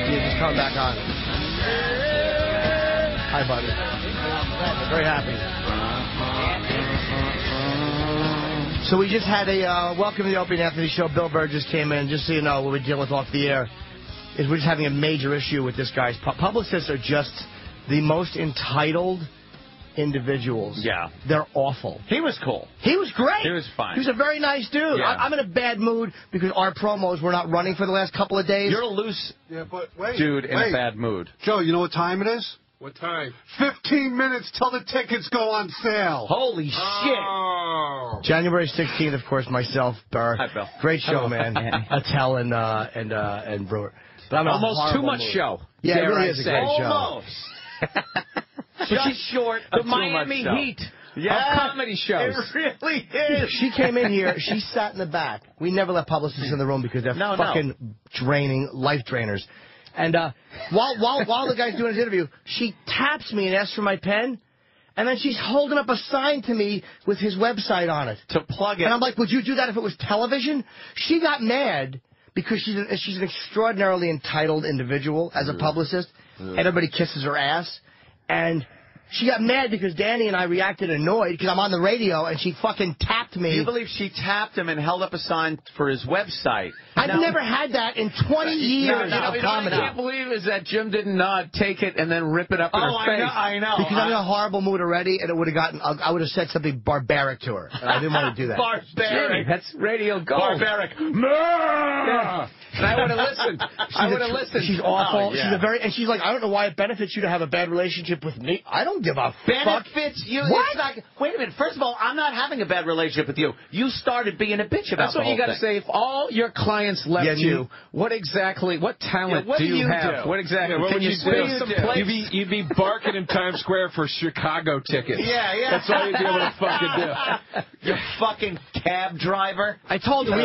Yeah, just coming back on. Hi, buddy. Very happy. So we just had a welcome to the Opie and Anthony show. Bill Burr just came in. Just so you know, what we're dealing with off the air is we're just having a major issue with this guy's publicists are just the most entitled individuals. Yeah. They're awful. He was cool. He was great. He was fine. He was a very nice dude. Yeah. I'm in a bad mood because our promos were not running for the last couple of days. You're a loose dude in a bad mood. Joe, you know what time it is? What time? 15 minutes till the tickets go on sale. Holy shit. Oh. January 16th, of course, myself, Burr. Hi, Bill. Great show, man. Attell and Brewer. But I'm in a Almost too much mood. show. Yeah, it really is a great show. Almost. Just short of The Miami Heat of comedy shows. It really is. She came in here. She sat in the back. We never let publicists in the room because they're fucking draining, life drainers. And while the guy's doing his interview, she taps me and asks for my pen. And then she's holding up a sign to me with his website on it. To plug it. And I'm like, would you do that if it was television? She got mad because she's an extraordinarily entitled individual as a publicist. Everybody kisses her ass. And she got mad because Danny and I reacted annoyed because I'm on the radio and she fucking tapped me. You believe she tapped him and held up a sign for his website? I've never had that in 20 years of comedy. What I can't believe is that Jim didn't take it and then rip it up in her face. I know. Because I'm in a horrible mood already, and it would have gotten. I would have said something barbaric to her, and I didn't want to do that. Jimmy, that's radio gold. Barbaric. Yeah. And I would have listened. I would have listened. She's awful. Oh, yeah. She's like, I don't know why it benefits you to have a bad relationship with me. I don't give a fuck. Benefits you? What? It's not, wait a minute. First of all, I'm not having a bad relationship with you. You started being a bitch about That's what you got to say. If all your clients left you, what talent what do you do? have? What exactly what can would you do? do? You'd be barking in Times Square for Chicago tickets. Yeah. That's all you'd be able to fucking do. You fucking cab driver. I told you we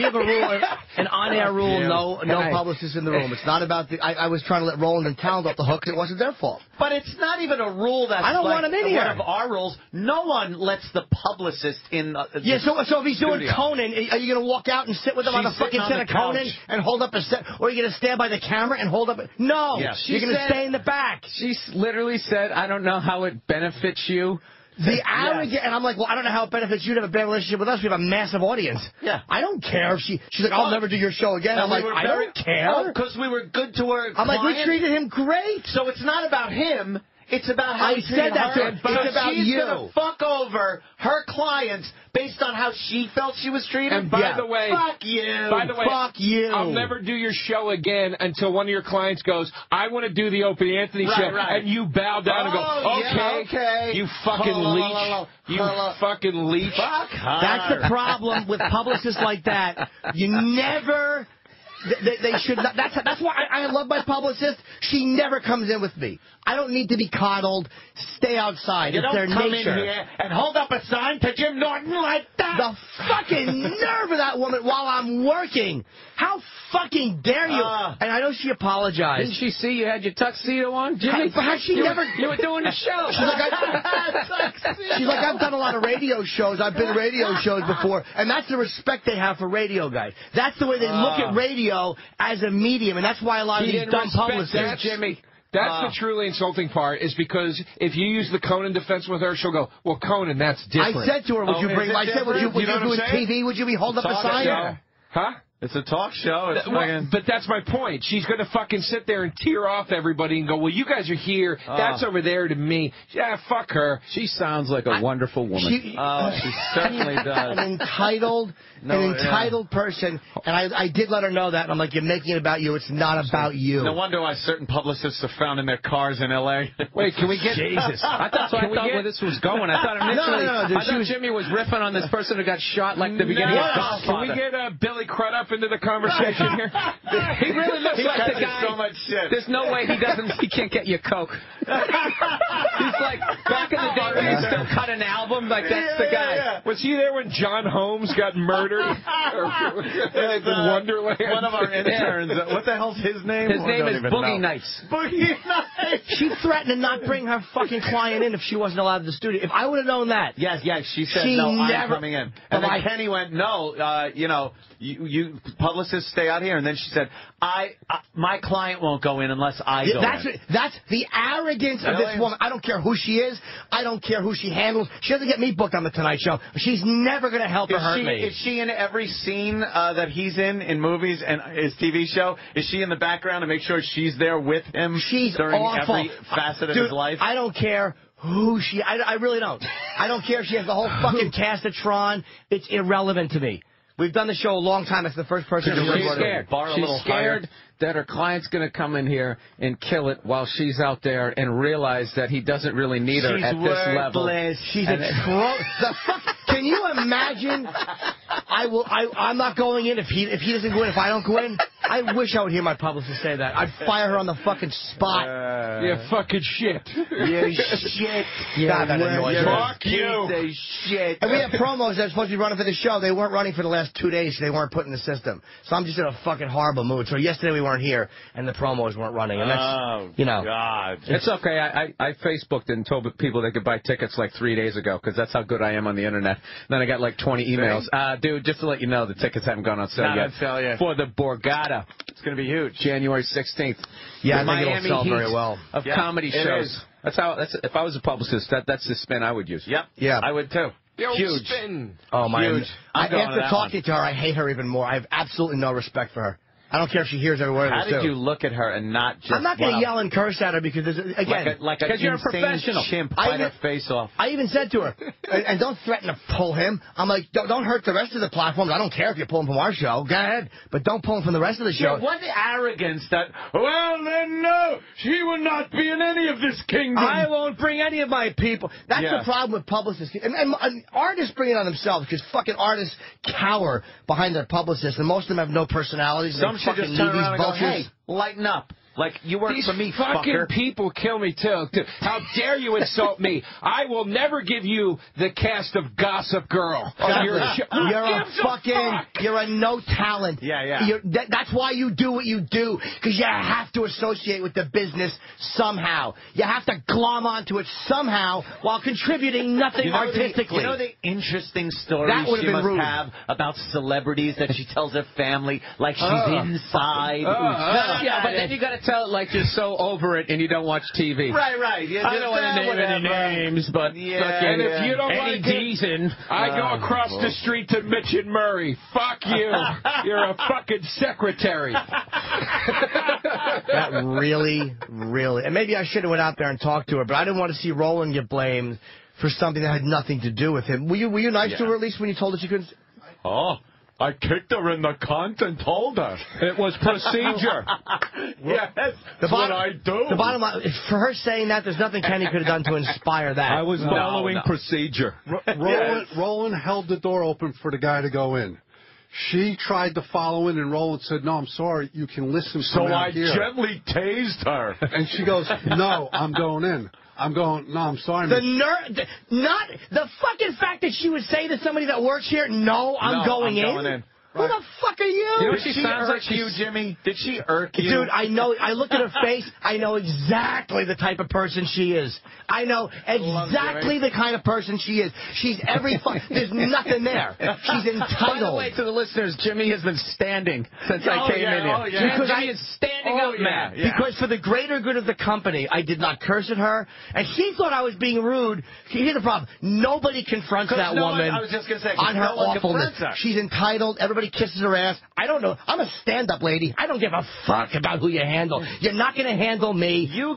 have a rule, an on-air rule. No publicists in the room. It's not about the. I was trying to let Roland and Talent off the hook. It wasn't their fault. But it's not even a rule that's I don't want him in here. one of our rules. No one lets the publicist in. Yeah, so if he's doing studio. Conan, are you going to walk out and sit with him on the fucking set of Conan and hold up a set? Or are you going to stand by the camera and hold up? No, you're going to stay in the back. She literally said, I don't know how it benefits you. The arrogant, and I'm like, well, I don't know how it benefits you to have a bad relationship with us. We have a massive audience. Yeah. I don't care if she's like, I'll never do your show again. I'm like, I don't care. Because we were good to her. I'm like, we treated him great. So it's not about him. It's about how I said that to her. It's about you. She's going to fuck over her clients based on how she felt she was treated. And by the way, fuck you. Fuck you. I'll never do your show again until one of your clients goes, I want to do the Opie Anthony show. Right. And you bow down and go, okay. You fucking leech. You fucking leech. Fuck her. That's the problem with publicists like that. You never... They should not. That's why I love my publicist. She never comes in with me. I don't need to be coddled. Stay outside. It's their nature. You don't come in here and hold up a sign to Jim Norton like that. The fucking nerve of that woman while I'm working. How fucking dare you? And I know she apologized. Didn't she see you had your tuxedo on, Jimmy? You were doing the show. She's like, I've done a lot of radio shows. I've been radio shows before. And that's the respect they have for radio guys. That's the way they look at radio as a medium. And that's why a lot of these dumb publicists... Jimmy. That's the truly insulting part, is because if you use the Conan defense with her, she'll go, well, Conan, that's different. I said to her, would you bring... I said, would you do TV? Would you be holding up a sign? Huh? It's a talk show. But that's my point. She's going to fucking sit there and tear off everybody and go, well, you guys are here. That's over there to me. Yeah, fuck her. She sounds like a wonderful woman. She certainly does. An entitled person. And I did let her know that. And I'm like, you're making it about you. It's not about you. No wonder why certain publicists are found in their cars in L.A. Wait, can we get... Jesus. I thought where this was going. I thought initially... I thought Jimmy was riffing on this person who got shot like the beginning of Godfather. Can we get Billy Crudup into the conversation here? He really looks like the guy. So much shit. There's no way he can't get you Coke. He He's like, back in the day when you still cut an album, like that's the guy. Yeah. Was he there when John Holmes got murdered? In Wonderland? One of our interns. What the hell's his name? His name is Boogie Nights. Boogie Nights. She threatened to not bring her fucking client in if she wasn't allowed to the studio. If I would have known that. Yes, she said, no, I'm coming in. And then Kenny went, no, you publicists stay out here. And then she said, my client won't go in unless I go in. That's the arrogance of this woman. I don't care who she is. I don't care who she handles. She doesn't get me booked on the Tonight Show. She's never going to help or hurt me. Is she in every scene that he's in movies and his TV show? Is she in the background to make sure she's there with him during awful. every facet of his life? I don't care who she... I really don't. I don't care if she has the whole fucking cast of Tron. It's irrelevant to me. We've done the show a long time. It's the first person She's scared. She's scared that her client's going to come in here and kill it while she's out there and realize that he doesn't really need her at this level. She's Can you imagine? I'm not going in if he doesn't go in. If I don't go in, I wish I would hear my publicist say that. I'd fire her on the fucking spot. Yeah, fucking shit. Yeah, shit. God, that annoys me. Fuck you. Say shit. And we have promos that are supposed to be running for the show. They weren't running for the last 2 days. They weren't put in the system. So I'm just in a fucking horrible mood. So yesterday we weren't here, and the promos weren't running. And that's, God. It's okay. I Facebooked and told people they could buy tickets like 3 days ago because that's how good I am on the internet. Then I got like 20 emails. Dude, just to let you know, the tickets haven't gone on sale yet. For the Borgata. It's going to be huge. January 16th. Yeah, I think Miami it'll sell very well. Of comedy shows. That's if I was a publicist, that's the spin I would use. Yep. Yeah. I would too. Huge. Spin. Oh, my. Huge. After talking to her, I hate her even more. I have absolutely no respect for her. I don't care if she hears every word. How did you look at her and not just... I'm not going to yell and curse at her because, again... Because you're a professional. Chimp, bite her face off. I even said to her, and don't threaten to pull him. I'm like, don't hurt the rest of the platforms. I don't care if you pull him from our show. Go ahead. But don't pull him from the rest of the show. Yeah, what arrogance that... Well, then, no. She will not be in any of this kingdom. I won't bring any of my people. That's the problem with publicists. And artists bring it on themselves because fucking artists cower behind their publicists, and most of them have no personalities. Some should just turn around and go, hey, lighten up. Like, you work for me, fucking fucker. people kill me, too. How dare you insult me? I will never give you the cast of Gossip Girl. You're a no talent. Yeah. That's why you do what you do, because you have to associate with the business somehow. You have to glom onto it somehow while contributing nothing artistically. You know the interesting stories she must have about celebrities that she tells her family like she's inside? Yeah, but then you got to tell it like you're so over it and you don't watch TV. Right. Yeah, I don't want to name any names, but and if you don't Eddie like Deason, I go across the street to Mitch and Murray. Fuck you. You're a fucking secretary. That really, and maybe I should have went out there and talked to her, but I didn't want to see Roland get blamed for something that had nothing to do with him. Were you nice to her at least when you told her she couldn't? Oh. I kicked her in the cunt and told her. It was procedure. Yes, that's what I do. The bottom line, for her saying that, there's nothing Kenny could have done to inspire that. I was following procedure. Roland held the door open for the guy to go in. She tried to follow in, and Roland said, no, I'm sorry, you can listen from out here. So I gently tased her. And she goes, no, I'm going in. I'm going, no, I'm sorry. Not the fucking fact that she would say to somebody that works here, no, I'm going in. Who the fuck are you? Did she sounds like you, Jimmy? Did she irk you? Dude, I know. I look at her face. I know exactly the type of person she is. I know exactly the kind of person she is. She's there's nothing there. She's entitled. By the way, to the listeners, Jimmy has been standing since I came in here. Because Jimmy is standing up, man. Because for the greater good of the company, I did not curse at her, and she thought I was being rude. Here's the problem: nobody confronts that woman. I was just gonna say, on her awfulness. She's entitled. Everybody kisses her ass. I don't know. I'm a stand-up lady. I don't give a fuck about who you handle. You're not going to handle me. You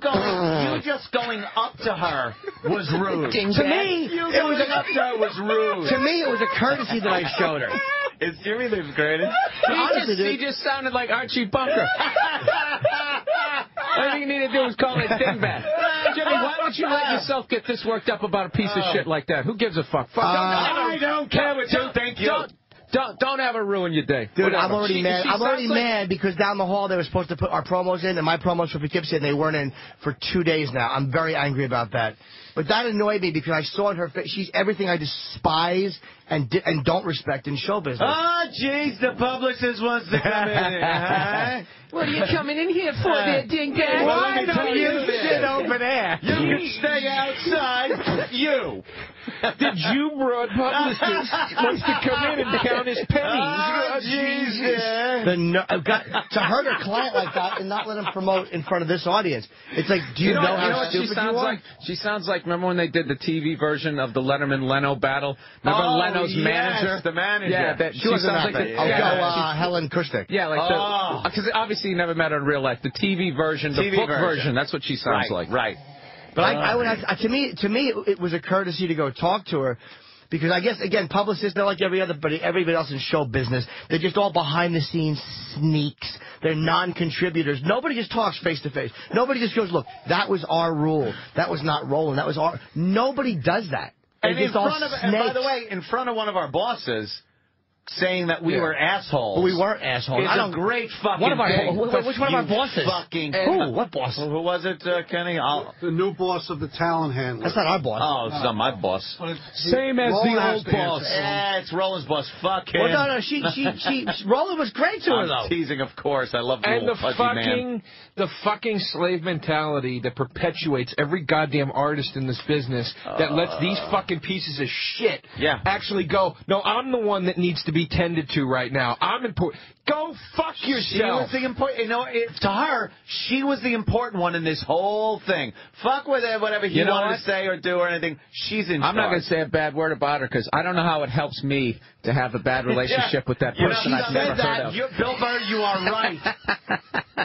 just going up to her was rude. To me, it was a courtesy that I showed her. Is Jimmy the greatest? He just sounded like Archie Bunker. All you need to do is call it dingbat. Jimmy, why don't you let yourself get this worked up about a piece of shit like that? Who gives a fuck? I don't care what you think. Don't ever ruin your day. Dude, I'm already mad. I'm already mad because down the hall they were supposed to put our promos in, and my promos for Poughkeepsie, and they weren't in for 2 days now. I'm very angry about that. But that annoyed me because I saw in her face, she's everything I despise and don't respect in show business. Oh, jeez, the publicist wants to come in. Huh? What are you coming in here for, there, dingbat? Why don't you sit over there? You can stay outside. You. The Jew broad publicist wants to come in and count his pennies. Oh, Jesus. To hurt her client like that and not let him promote in front of this audience. It's like, do you know how stupid you are? She sounds like, remember when they did the TV version of the Letterman-Leno battle? Remember Leno's manager? The manager. Yeah, she wasn't like Helen Kushnick. Yeah, like because obviously you never met her in real life. The TV version, the book version, that's what she sounds like. Right. But to me, it was a courtesy to go talk to her, because I guess again, publicists, they're like everybody else in show business. They're just all behind the scenes sneaks. They're non-contributors. Nobody just talks face to face. Nobody just goes, look, that was our rule. That was not Roland. That was our. Nobody does that. And by the way, in front of one of our bosses, saying that we were assholes. Well, we weren't assholes. It's a great fucking thing. Which one of our bosses? Who? What boss? Who was it, Kenny? The new boss of the talent handler. That's not our boss. Oh, it's not my boss. Same as the old boss. Yeah, it's Roland's boss. Fuck him. Well, no, she Roland was great to her, though. I'm teasing, of course. I love the and little fuzzy man. The fucking slave mentality that perpetuates every goddamn artist in this business that lets these fucking pieces of shit actually go, no, I'm the one that needs to be tended to right now. I'm important. Go fuck yourself. She was the important. You know, to her, she was the important one in this whole thing. Fuck with it, whatever he wanted to say or do or anything. She's in charge. I'm not going to say a bad word about her because I don't know how it helps me to have a bad relationship with that person I've never heard of. Bill Burr, you are right.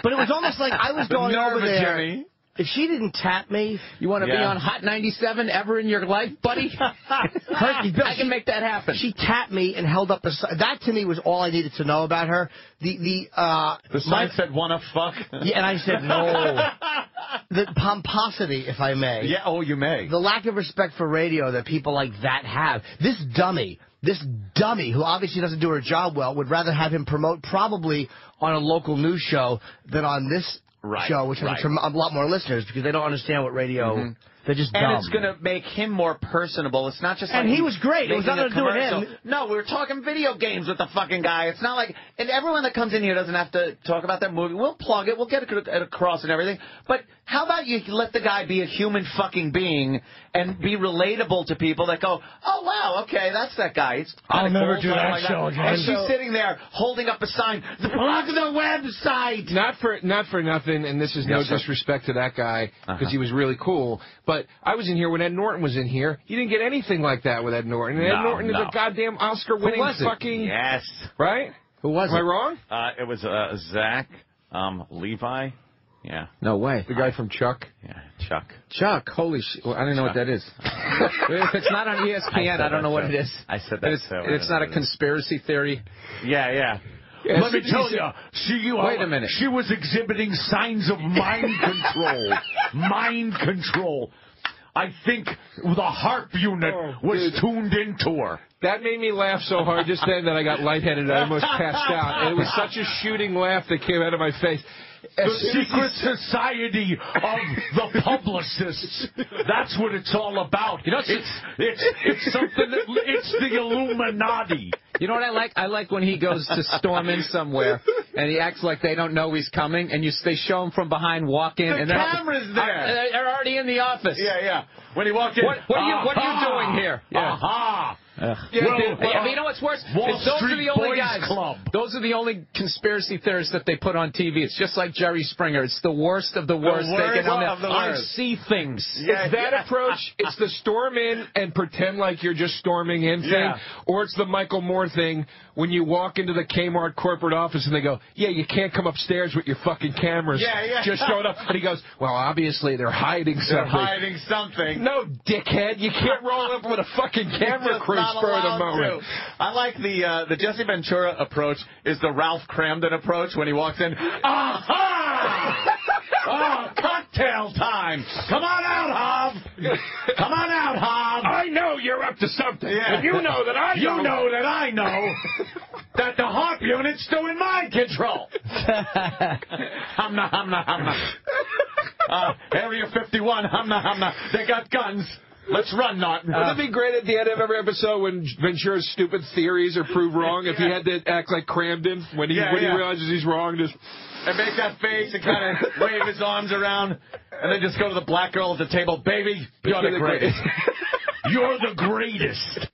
But it was almost like I was going over there. Jimmy. If she didn't tap me... You want to be on Hot 97 ever in your life, buddy? I can make that happen. She tapped me and held up the sign. That, to me, was all I needed to know about her. The sign said, wanna fuck? Yeah, and I said, no. The pomposity, if I may. Yeah, oh, you may. The lack of respect for radio that people like that have. This dummy, who obviously doesn't do her job well, would rather have him promote probably on a local news show than on this show, which has a lot more listeners because they don't understand what radio... They're just dumb. And it's going to make him more personable. It's not just like... And he was great. It was nothing to do with him. No, we were talking video games with the fucking guy. It's not like... And everyone that comes in here doesn't have to talk about that movie. We'll plug it. We'll get it across and everything. But how about you let the guy be a human fucking being and be relatable to people that go, oh, wow, okay, that's that guy. It's I'll never do that show again. And she's sitting there holding up a sign, plug the website. Not for nothing, and this is no disrespect to that guy because he was really cool, but I was in here when Ed Norton was in here. You didn't get anything like that with Ed Norton. And Ed Norton is a goddamn Oscar-winning fucking... Yes. Right? Who was it? Am I wrong? It was Zach Levi. Yeah. No way. The guy from Chuck? Yeah, Chuck. Chuck. Holy shit. Well, I don't know what that is. If it's not on ESPN, I don't know what it is. I said that. It's not a conspiracy theory. Yeah. Let me tell you, wait a minute. She was exhibiting signs of mind control. Mind control. I think the HARP unit was tuned into her. That made me laugh so hard just then that I got lightheaded. I almost passed out. And it was such a shooting laugh that came out of my face. The secret society of the publicists. That's what it's all about. You know, it's something that it's the Illuminati. You know what I like? I like when he goes to storm in somewhere and he acts like they don't know he's coming, and they show him from behind walk in. The camera's there. They're already in the office. Yeah. When he walked in, what are you doing here? Yeah. Aha. But you know what's worse? Those are the only guys. Those are the only conspiracy theorists that they put on TV. It's just like Jerry Springer. It's the worst of the worst. I see things. It's that approach. It's the storm in and pretend like you're just storming in thing, or it's the Michael Moore thing when you walk into the Kmart corporate office and they go, yeah, you can't come upstairs with your fucking cameras. Just showing up. And he goes, well, obviously they're hiding something. They're hiding something. No, dickhead. You can't roll up with a fucking camera crew spur of the moment. I like the Jesse Ventura approach is the Ralph Cramden approach when he walks in. Aha! Oh, cocktail time. Come on out, Hob. Come on out, Hob. I know you're up to something. Yeah. And you know that I know. You know that I know that the HARP unit's still in my control. I'm not. Area 51, I'm not. They got guns. Let's run, Norton. Wouldn't it be great at the end of every episode when Ventura's stupid theories are proved wrong if he had to act like Cramden when he realizes he's wrong? Just and make that face and kind of wave his arms around and then just go to the black girl at the table. Baby, you're the greatest. You're the greatest.